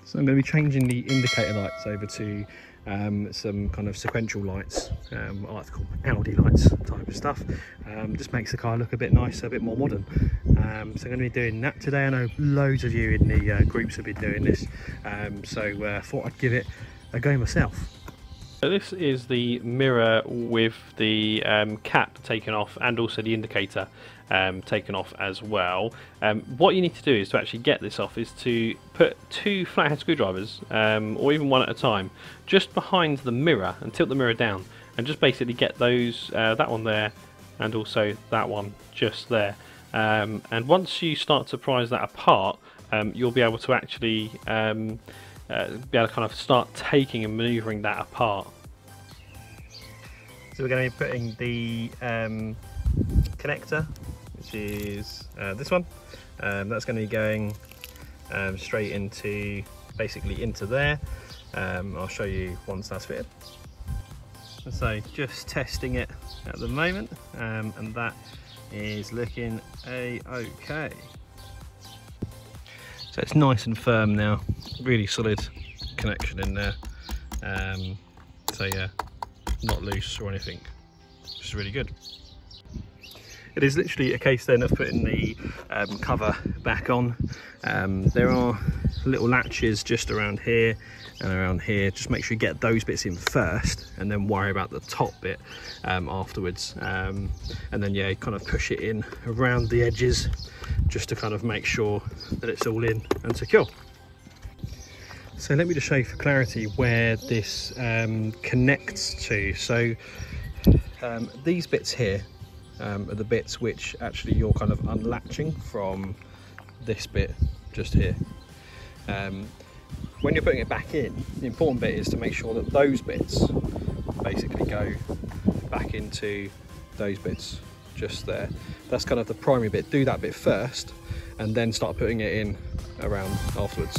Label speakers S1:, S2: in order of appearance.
S1: So I'm going to be changing the indicator lights over to some kind of sequential lights. I like to call them Audi lights type of stuff. Just makes the car look a bit nicer, a bit more modern. So I'm going to be doing that today. I know loads of you in the groups have been doing this, so thought I'd give it a go myself.
S2: So this is the mirror with the cap taken off and also the indicator taken off as well. What you need to do is to actually get this off is to put 2 flathead screwdrivers, or even one at a time, just behind the mirror and tilt the mirror down and just basically get those, that one there and also that one just there. And once you start to prise that apart, you'll be able to actually be able to kind of start taking and manoeuvring that apart.
S1: So we're going to be putting the connector, which is this one. That's going to be going straight into, basically into there. I'll show you once that's fitted. So just testing it at the moment, and that is looking okay. So it's nice and firm now, really solid connection in there. So yeah, not loose or anything, which is really good. It is literally a case then of putting the cover back on. There are little latches just around here and around here. Just make sure you get those bits in first and then worry about the top bit afterwards. And then yeah, kind of push it in around the edges just to kind of make sure that it's all in and secure. So let me just show you for clarity where this connects to. So these bits here are the bits which actually you're kind of unlatching from this bit just here. When you're putting it back in, the important bit is to make sure that those bits basically go back into those bits just there. That's kind of the primary bit. Do that bit first and then start putting it in around afterwards.